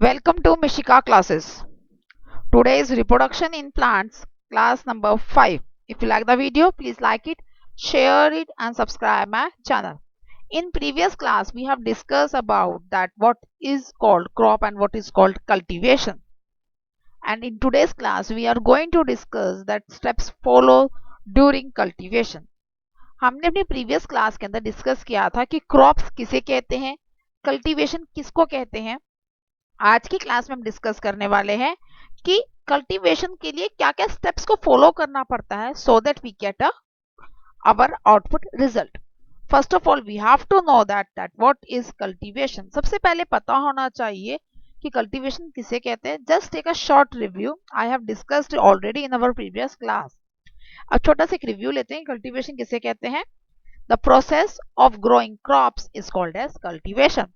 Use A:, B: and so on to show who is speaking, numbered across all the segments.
A: Welcome to Mishika classes. Today is reproduction in plants, class number 5. If you like the video, please like it, share it and subscribe my channel. In previous class, we have discussed about that what is called crop and what is called cultivation. And in today's class, we are going to discuss that steps follow during cultivation. हमने अपनी previous class के अंदर discuss किया था कि crops किसे कहते हैं, कल्टीवेशन किसको कहते हैं। आज की क्लास में हम डिस्कस करने वाले हैं कि कल्टीवेशन के लिए क्या क्या स्टेप्स को फॉलो करना पड़ता है so that we get our output result. First of all we have to know that what is cultivation. सबसे पहले पता होना चाहिए कि कल्टीवेशन किसे कहते हैं। Just take a short review, I have discussed already in our previous class. अब छोटा सा एक रिव्यू लेते हैं, कल्टीवेशन किसे कहते हैं। The process of growing crops is called as cultivation.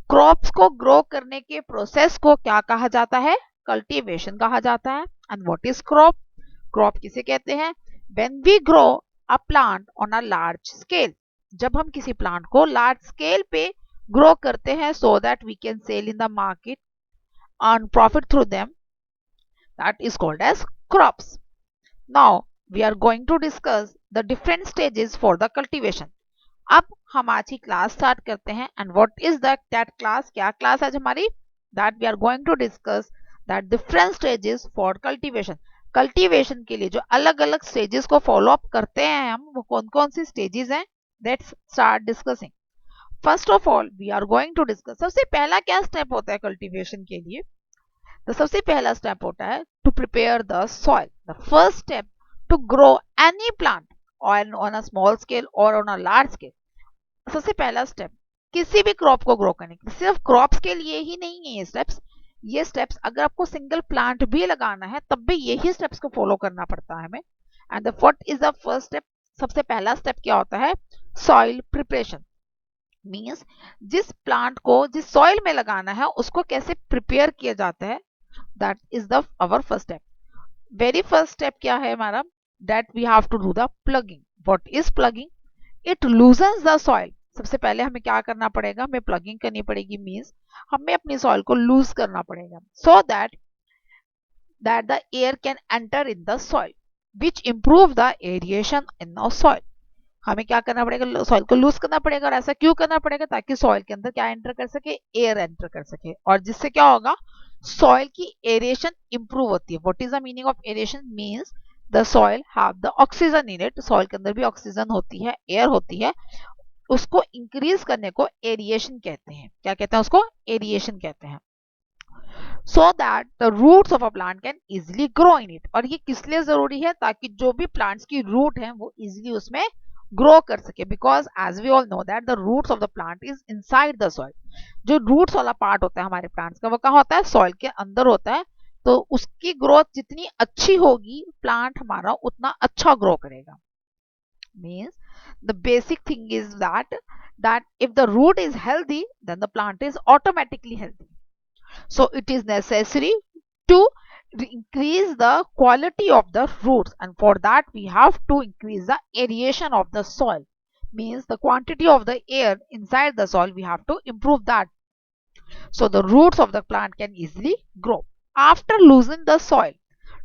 A: Crops को ग्रो करने के प्रोसेस को क्या कहा जाता है, कल्टीवेशन कहा जाता है। And what is crop, crop किसे कहते हैं। When we grow a plant on a large scale, जब हम किसी प्लांट को लार्ज स्केल पे ग्रो करते हैं so that we can sell in the market, earn profit through them, that is called as crops. Now we are going to discuss the different stages for the cultivation. अब हम आज की class start करते हैं। And what is that class, क्या class आज हमारी, that we are going to discuss that different stages for cultivation. Cultivation के लिए जो अलग अलग स्टेजेस को फॉलो अप करते हैं हम, वो कौन कौन सी स्टेजेस हैं, let's start discussing. First of all we are going to discuss, सबसे पहला क्या स्टेप होता है कल्टीवेशन के लिए। तो सबसे पहला स्टेप होता है to prepare the soil. The first step to grow any plant on a small scale और ऑन अ लार्ज स्केल। सबसे पहला स्टेप किसी भी क्रॉप को ग्रो करने के लिए, सिर्फ क्रॉप्स के लिए ही नहीं है ये स्टेप्स अगर आपको सिंगल प्लांट भी लगाना है तब भी यही स्टेप्स को फॉलो करना पड़ता है हमें। And what is the first step, सबसे पहला स्टेप क्या होता है, सॉइल प्रिपरेशन। मींस जिस प्लांट को जिस सॉइल में लगाना है उसको कैसे प्रिपेयर किया जाता है, that is the our first step. Very first step क्या है हमारा, that we have to do the ploughing. What is ploughing, it loosens the soil. सबसे पहले हमें क्या करना पड़ेगा, हमें प्लगिंग करनी पड़ेगी। मींस हमें अपनी सॉइल को लूज करना पड़ेगा सो that the air can enter in the soil which improve the aeration in the soil. हमें क्या करना पड़ेगा, सॉइल को लूज करना पड़ेगा। और ऐसा क्यों करना पड़ेगा, ताकि सॉइल के अंदर क्या एंटर कर सके, एयर एंटर कर सके। और जिससे क्या होगा, सॉइल की एरेशन इंप्रूव होती है। What is the meaning of aeration, means the soil have the oxygen in it. Soil के अंदर भी ऑक्सीजन होती है, एयर होती है, उसको इंक्रीज करने को एरिएशन कहते हैं। क्या कहते हैं उसको, एरिएशन कहते हैं। So that the roots of a plant can easily grow in it. और ये किस लिए जरूरी है, ताकि जो भी प्लांट्स की रूट है वो इजिली उसमें ग्रो कर सके। Because as we all know that the roots of the plant is inside the soil. जो रूट्स वाला पार्ट होता है हमारे प्लांट्स का, वो कहाँ होता है, सॉइल के अंदर होता है। तो उसकी ग्रोथ जितनी अच्छी होगी, प्लांट हमारा उतना अच्छा ग्रो करेगा। Means the basic thing is that if the root is healthy, then the plant is automatically healthy. So it is necessary to increase the quality of the roots, and for that we have to increase the aeration of the soil. Means the quantity of the air inside the soil, we have to improve that, so the roots of the plant can easily grow. After loosening the soil,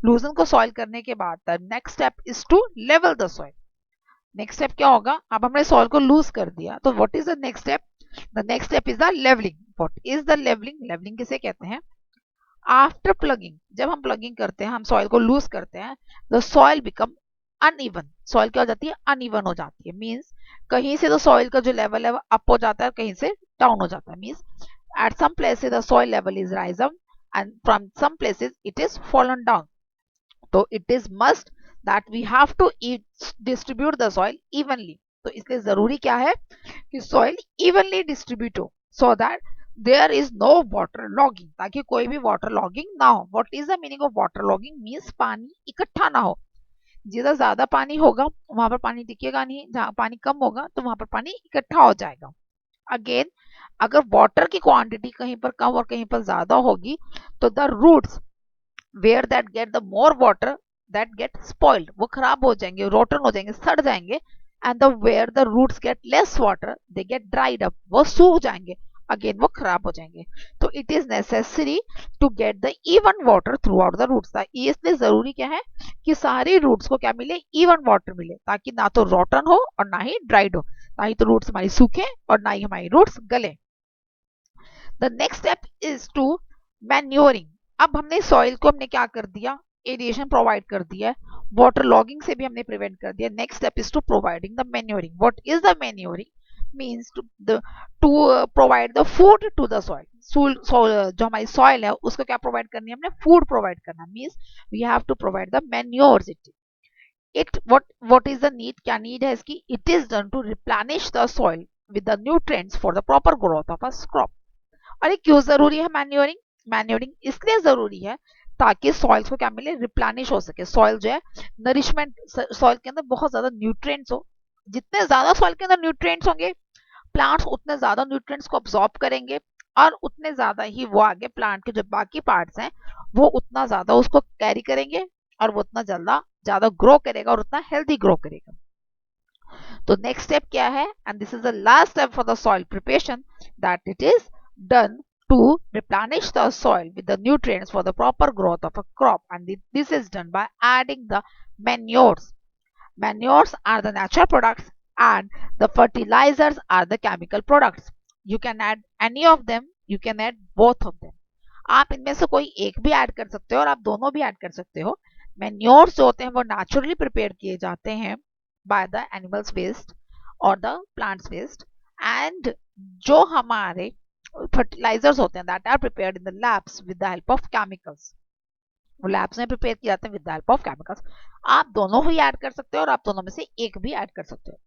A: loosen को soil करने के बाद, the next step is to level the soil. Next step क्या होगा, अब हमने soil को loose कर दिया, तो what is the next step, the next step is the levelling. What is the levelling, levelling किसे कहते हैं, आफ्टर प्लगिंग, जब हम प्लगिंग करते हैं, हम सॉइल को लूज करते हैं, the soil become uneven. Soil क्या हो जाती है, अनइवन हो जाती है। मींस कहीं से तो सॉइल का जो लेवल है वो अप हो जाता है, कहीं से डाउन हो जाता है। Means at some places the soil level is rise up and from some places it is fallen down. तो it is must that we have to distribute the soil evenly. तो इसलिए जरूरी क्या है कि soil evenly distribute हो, so that there is no water logging, ताकि कोई भी water logging ना हो। What is the meaning of water logging, means पानी इकट्ठा ना हो। जिधर ज्यादा पानी होगा वहां पर पानी टिकेगा नहीं, जहां पानी कम होगा तो वहां पर पानी इकट्ठा हो जाएगा। अगेन अगर वाटर की क्वांटिटी कहीं पर कम और कहीं पर ज्यादा होगी, तो the roots where that get the more water that get spoiled, वो खराब हो जाएंगे, रोटन हो जाएंगे, सड़ जाएंगे। And the where the roots get less water, they get dried up, वो सूख जाएंगे। अगेन वो खराब हो जाएंगे। So it is necessary to get the even water throughout the roots. ये इसलिए जरूरी क्या है कि सारे रूट्स को क्या मिले, इवन वाटर मिले, ताकि ना तो रॉटन हो और ना ही ड्राइड हो, ना ही तो रूट्स हमारी सूखे और ना ही हमारी रूट्स गले। The next step is to manuring. अब हमने सॉइल को हमने क्या कर दिया, एरिएशन प्रोवाइड कर दिया है, वाटर लॉगिंग से भी हमने प्रिवेंट कर दिया। Next step is to providing the manuring. What is the manuring? Means to provide the food to the soil. जो हमारी सॉइल है उसको क्या प्रोवाइड करनी है, हमने फूड प्रोवाइड करना। Means we have to provide the manures. It what is the need, क्या नीड है इसकी? It is done to replenish the soil with the nutrients for the proper growth of a crop. अरे क्यों जरूरी है manuring? Manuring इसलिए जरूरी है ताकि सॉइल को क्या मिले, रिप्लेनिश हो सके। सॉइल जो है नरिशमेंट, सॉइल के अंदर बहुत ज्यादा न्यूट्रिएंट्स हो। जितने ज्यादा सॉइल के अंदर न्यूट्रिएंट्स होंगे, प्लांट्स उतने ज्यादा न्यूट्रिएंट्स को अब्सॉर्ब करेंगे और उतने ज्यादा ही वो आगे प्लांट के जो बाकी पार्ट्स हैं वो उतना ज्यादा उसको कैरी करेंगे और वो उतना ज्यादा ग्रो करेगा और उतना हेल्दी ग्रो करेगा। तो नेक्स्ट स्टेप क्या है, and this is the last step for the soil preparation, that it is done to replenish the soil with the nutrients for the proper growth of a crop, and this is done by adding the manures. Manures are the natural products and the fertilizers are the chemical products. You can add any of them, you can add both of them. आप इनमें से कोई एक भी add कर सकते हो और आप दोनों भी ऐड कर सकते हो। मैन्योर्स जो होते हैं वो नेचुरली प्रिपेयर किए जाते हैं बाय द एनिमल्स वेस्ट और द प्लांट्स वेस्ट, एंड जो हमारे फर्टिलाइजर्स होते हैं that are prepared in the labs with the help of chemicals, वो लैब्स में प्रिपेयर किए जाते हैं with the help of chemicals. आप दोनों ही ऐड कर सकते हो और आप दोनों में से एक भी ऐड कर सकते हो।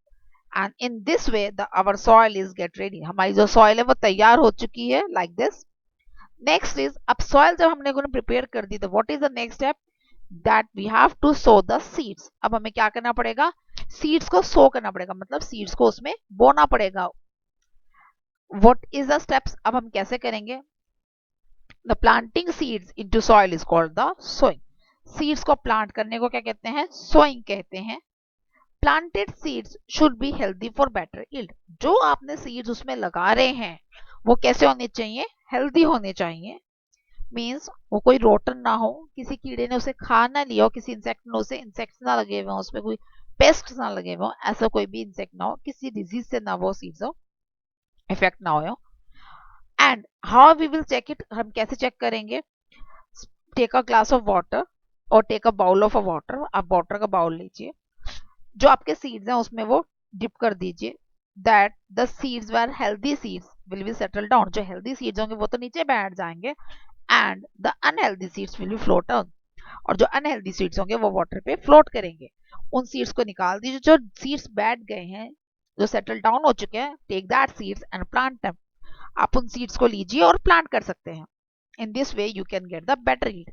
A: And in this way the our soil is get ready. हमारी जो सॉइल है वो तैयार हो चुकी है लाइक दिस। नेक्स्ट इज, अब सॉइल जब हमने प्रिपेयर कर दी तो what is the next step, that we have to sow the seeds. अब हमें क्या करना पड़ेगा, सीड्स को सो करना पड़ेगा, मतलब सीड्स को उसमें बोना पड़ेगा। व्हाट इज द स्टेप्स, अब हम कैसे करेंगे? The planting seeds into soil is called the sowing. Seeds को प्लांट करने को क्या कहते हैं, सोइंग कहते हैं। Planted seeds should be healthy for better yield. जो आपने सीड्स उसमें लगा रहे हैं वो कैसे होने चाहिए, हेल्दी होने चाहिए। मीन्स वो कोई रोटन ना हो, किसी कीड़े ने उसे खा ना लिया हो, किसी इंसेक्ट ने उसे, इंसेक्ट्स ना लगे हुए हो उसमें, कोई पेस्ट ना लगे हुए हो, ऐसा कोई भी इंसेक्ट ना हो, किसी डिजीज से ना वो सीड्स हो इफेक्ट ना हो। And how we will check it, हम कैसे चेक करेंगे? Take a glass of water और take a bowl of a water. आप वाटर का बाउल लीजिए, जो आपके सीड्स हैं उसमें वो डिप कर दीजिए, that the seeds were healthy seeds will be settle down. जो हेल्दी सीड्स होंगे वो तो नीचे बैठ जाएंगे and the unhealthy seeds will be float on, और जो अनहेल्दी सीड्स होंगे वो वाटर पे फ्लोट करेंगे। उन सीड्स को निकाल दीजिए, जो सीड्स बैठ गए हैं, जो सेटल डाउन हो चुके हैं, take that seeds and plant them. आप उन सीड्स को लीजिए और प्लांट कर सकते हैं। इन this way you can get the better yield.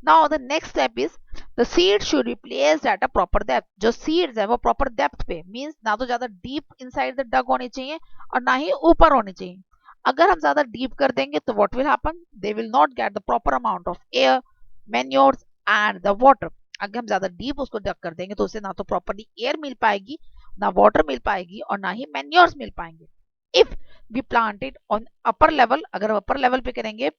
A: Now the next step is, the seed should be placed at a proper depth. जो सीड्स है वो प्रॉपर डेप्थ पे, मींस ना तो ज्यादा डीप इनसाइड द डग होनी चाहिए और ना ही ऊपर होनी चाहिए। अगर हम ज्यादा डीप कर देंगे तो what will happen, they will not get the proper amount of air, manures and the water. अगर हम ज्यादा डीप उसको डग कर देंगे तो उसे ना तो प्रॉपरली एयर मिल पाएगी, ना वाटर मिल पाएगी और ना ही मैन्योर्स मिल पाएंगे। If we plant it on upper level, अगर हम अपर लेवल पे करेंगे,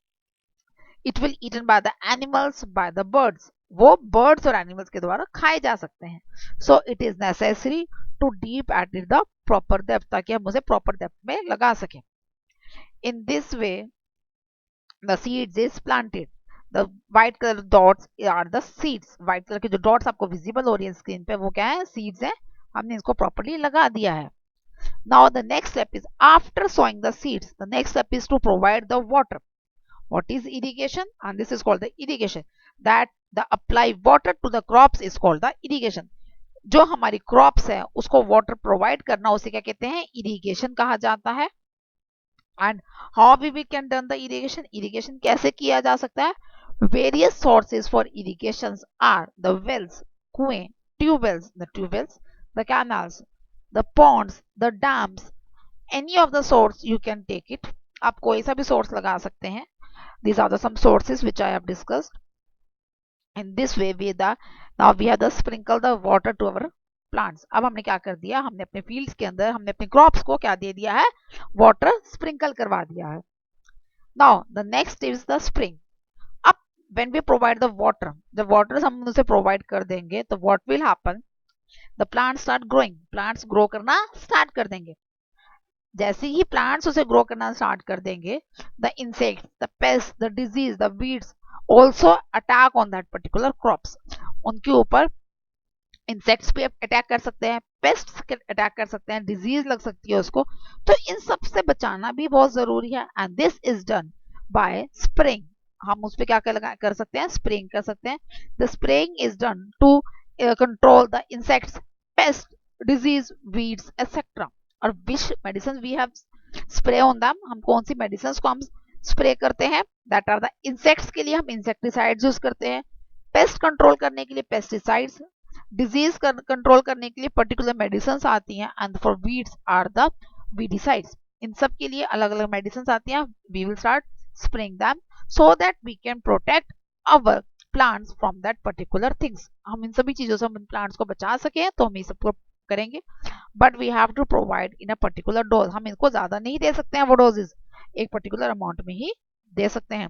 A: it will eaten by the animals, by the birds. वो बर्ड्स और एनिमल्स के द्वारा खाए जा सकते हैं। So it is necessary to deep at it the proper depth, ताकि हम उसे प्रॉपर डेप्थ में लगा सकें। In this way the seeds is planted. The white colour dots are the seeds. White colour की जो डॉट्स आपको विजिबल हो रही है स्क्रीन पे वो क्या है, सीड्स है। हमने इसको प्रॉपर्ली लगा दिया है। Now the next step is, after sowing the seeds, the next step is to provide the water. What is irrigation? And this is called the irrigation. That the apply water to the crops is called the irrigation. जो हमारी crops है उसको water provide करना उसे क्या कहते हैं, irrigation कहा जाता है। And how we can done the irrigation, irrigation कैसे किया जा सकता है? Various sources for irrigation are the wells, कुएं, tubewells, the canals, the ponds, the dams, any of the source you can take it. आप कोई सा भी source लगा सकते हैं। These are the some sources which I have discussed. In this way now we have to sprinkle the water to our plants. अब हमने क्या कर दिया, हमने अपने फील्ड्स के अंदर हमने अपने क्रॉप्स को क्या दे दिया है, वाटर स्प्रिंकल करवा दिया है। Now the next is the spring. अब when we provide the water, जब वाटर हम उसे प्रोवाइड कर देंगे तो what will happen, the plant start growing, plants grow करना स्टार्ट कर देंगे। जैसे ही प्लांट्स उसे ग्रो करना स्टार्ट कर देंगे, the insects, the pest, the disease, the weeds also attack on that particular crops. उनके ऊपर इंसेक्ट्स भी अटैक कर सकते हैं, पेस्ट्स अटैक कर सकते हैं, डिजीज लग सकती है उसको। तो इन सब से बचाना भी बहुत जरूरी है, and this is done bye spraying. हम उस पर क्या कर सकते हैं, स्प्रेइंग कर सकते हैं। The spraying is done to control the insects, pest, disease, weeds etcetera. और which medicine we have spray on them, हम कौन सी मेडिसिन को हम स्प्रे करते हैं, दैट आर द इंसेक्ट्स के लिए हम इंसेक्टिसाइड्स यूज करते हैं, पेस्ट कंट्रोल करने के लिए पेस्टिसाइड्स, डिजीज कंट्रोल करने के लिए पर्टिकुलर मेडिसिन आती हैं, and for weeds are the weedicides. इन सब के लिए अलग अलग मेडिसिन आती हैं। We will start spraying them so that we can protect our plants from that particular things. हम इन सभी चीजों से हम प्लांट्स को बचा सके तो हम ये सब करेंगे, but we have to provide in a particular dose. हम इनको ज्यादा नहीं दे सकते हैं, वो डोजेस एक पर्टिकुलर अमाउंट में ही दे सकते हैं।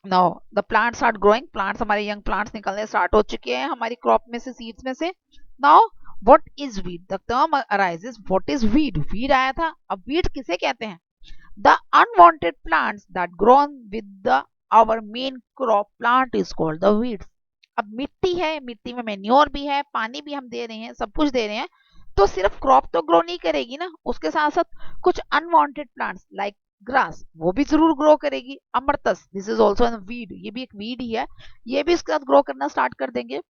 A: Now the plants are growing, plants हमारे यंग प्लांट्स निकलने स्टार्ट हो चुके हैं हमारी क्रॉप में से, सीड्स में से। Now what is weed, the term arises what is weed, weed आया था। अब वीड किसे कहते हैं, the unwanted plants that grown with the our main crop plant is called the weeds. अब मिट्टी है, मिट्टी में मेन्योर भी है, पानी भी हम दे रहे हैं, सब कुछ दे रहे हैं, तो सिर्फ क्रॉप तो ग्रो नहीं करेगी ना, उसके साथ साथ कुछ अनवांटेड प्लांट्स लाइक ग्रास वो भी जरूर ग्रो करेगी। अमरतस, this is also an weed, ये भी एक वीड ही है, ये भी इसके साथ ग्रो करना स्टार्ट कर देंगे।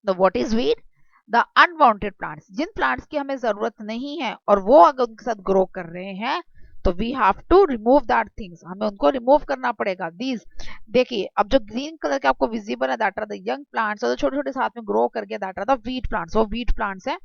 A: तो what is weed, the unwanted plants, जिन प्लांट्स की हमें जरूरत नहीं है और वो अगर उनके साथ ग्रो कर रहे हैं तो we have to remove that things, हमें उनको रिमूव करना पड़ेगा। दीज देखिए, अब जो ग्रीन कलर के आपको विजिबल है that are the young plants, और जो छोटे छोटे साथ में ग्रो कर गए that are the wheat plants, वो वीट प्लांट्स हैं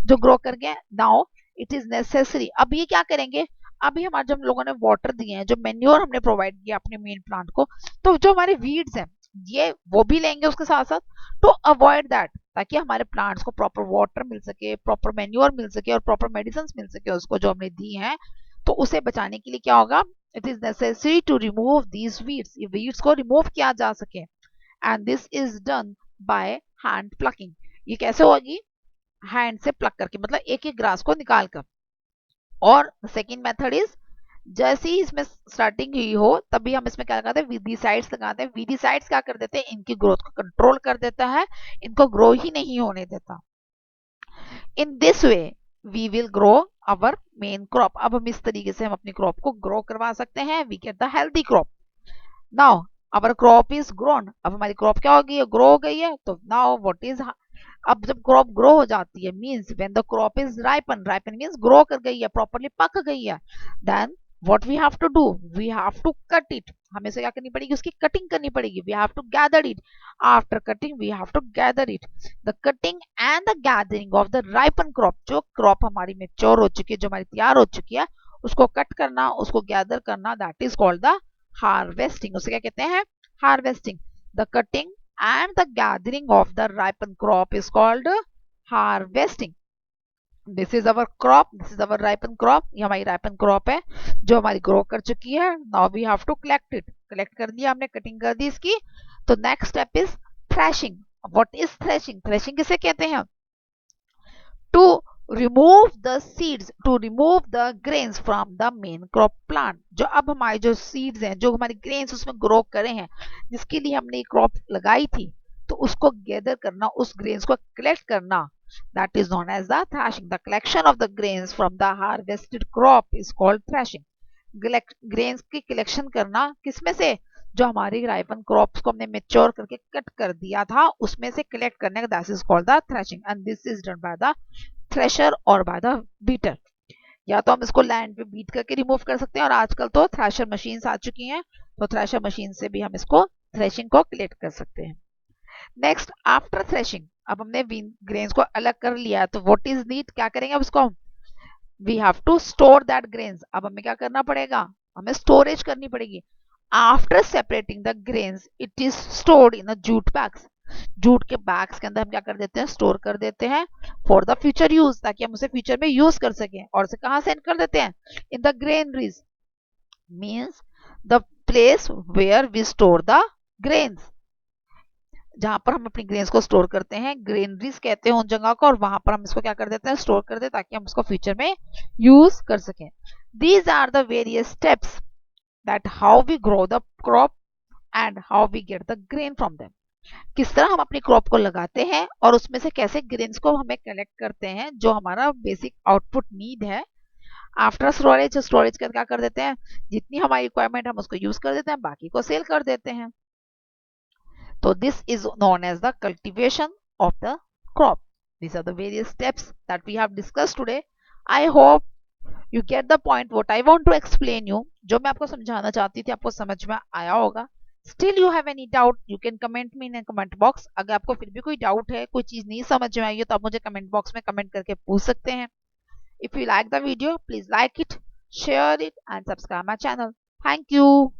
A: जो ग्रो कर गए। नाउ इट इज नेसेसरी, अब ये क्या करेंगे, अभी हमारे जो हम लोगों ने वाटर दिए हैं, जो मेन्योर हमने प्रोवाइड किया अपने मेन प्लांट को, तो जो हमारे वीड्स हैं ये वो भी लेंगे उसके साथ साथ, टू अवॉइड दैट, ताकि हमारे प्लांट्स को प्रॉपर वाटर मिल सके, प्रॉपर मेन्योर मिल सके और प्रॉपर मेडिसिन मिल सके उसको जो हमने दी हैं। तो उसे बचाने के लिए क्या होगा, it is necessary to remove these weeds, ये वीड्स को रिमूव किया जा सके, and this is done by hand plucking. ये कैसे होगी, हैंड से प्लक करके, मतलब एक एक ग्रास को निकाल कर। और सेकेंड मेथड इज, जैसे ही इसमें स्टार्टिंग हुई हो तभी हम इसमें क्या लगाते हैं, वीडीसाइड्स लगाते हैं। वीडीसाइड्स क्या कर देते हैं, इनकी ग्रोथ को कंट्रोल कर देता है, इनको ग्रो ही नहीं होने देता। In this way we will grow our main crop. अब हम इस तरीके से हम अपनी क्रॉप को ग्रो करवा सकते हैं, we get the healthy crop. Now our crop is grown, अब हमारी क्रॉप क्या हो गई है, ग्रो हो गई है। तो नाउ व्हाट इज, अब जब क्रॉप ग्रो हो जाती है means when the crop is ripen, ripen means grow कर गई है, प्रॉपर्ली पक गई है, then what we have to do, we have to cut it, हमें से क्या करनी पड़ेगी, उसकी कटिंग करनी पड़ेगी। We have to gather it, after cutting we have to gather it. The cutting and the gathering of the ripen crop, जो crop हमारी मेच्योर हो चुकी है, जो हमारी तैयार हो चुकी है, उसको कट करना, उसको गैदर करना, that is called the harvesting. उसे क्या कहते हैं, harvesting. The cutting and the gathering of the ripened crop is called harvesting. This is our crop, this is our ripened crop, ये हमारी ripened crop है जो हमारी grow कर चुकी है। Now we have to collect it, collect कर दिया हमने, cutting कर दी इसकी। तो next step is threshing. What is threshing, threshing किसे कहते हैं, to remove the seeds, to remove the grains from the main crop plant। जो अब हमारे जो seeds हैं, जो हमारे grains उसमें grow करे हैं, जिसके लिए हमने crop लगाई थी, तो उसको गैदर करना, उस grains को collect करना, that is known as the threshing। The collection of the grains from the harvested crop is called threshing। grains की collection करना किसमें से, जो हमारी राइपन क्रॉप्स को हमने मेच्योर करके कट कर दिया था उसमें से कलेक्ट करने का, that is called the threshing, and this is done by the thresher और बाय द बीटर। या तो हम इसको लैंड पे बीट करके रिमूव कर सकते हैं, और आजकल तो थ्रेशर मशीन्स आ चुकी हैं, तो थ्रेशर मशीन से भी हम इसको थ्रेशिंग को कलेक्ट कर सकते हैं। नेक्स्ट आफ्टर थ्रेशिंग, अब हमने ग्रेन्स को अलग कर लिया है, तो व्हाट इज नीड, क्या करेंगे अब इसको, we have to store that grains. अब हमें क्या करना पड़ेगा, हमें स्टोरेज करनी पड़ेगी। After separating the grains it is stored in jute bags. Jute के बैग्स के अंदर हम क्या कर देते हैं, स्टोर कर देते हैं फॉर द फ्यूचर यूज, ताकि हम उसे फ्यूचर में यूज कर सकें। और उसे कहाँ सेंड कर देते हैं, in the granaries, means the place where we store the grains, जहां पर हम अपनी ग्रेन्स को स्टोर करते हैं, ग्रेनरीज कहते हैं उन जगह को, और वहां पर हम इसको क्या कर देते हैं, स्टोर कर देते हैं, ताकि हम उसको फ्यूचर में यूज कर सकें। These are the various steps that how we grow the crop and how we get the grain from them. किस तरह हम अपनी क्रॉप को लगाते हैं और उसमें से कैसे ग्रेन्स को हमें कलेक्ट करते हैं, जो हमारा बेसिक आउटपुट नीड है। आफ्टर स्टोरेज, स्टोरेज का क्या कर देते हैं, जितनी हमारी रिक्वायरमेंट हम उसको यूज कर देते हैं, बाकी को सेल कर देते हैं। So this is known as the cultivation of the crop. These are the various steps that we have discussed today. I hope you get the point what I want to explain you. जो मैं आपको समझाना चाहती थी आपको समझ में आया होगा। Still you have any doubt, you can comment me in a comment box. अगर आपको फिर भी कोई डाउट है, कोई चीज नहीं समझ में आई है, तो आप मुझे कमेंट बॉक्स में कमेंट करके पूछ सकते हैं। If you like the video, please like it, share it and subscribe my channel. Thank you.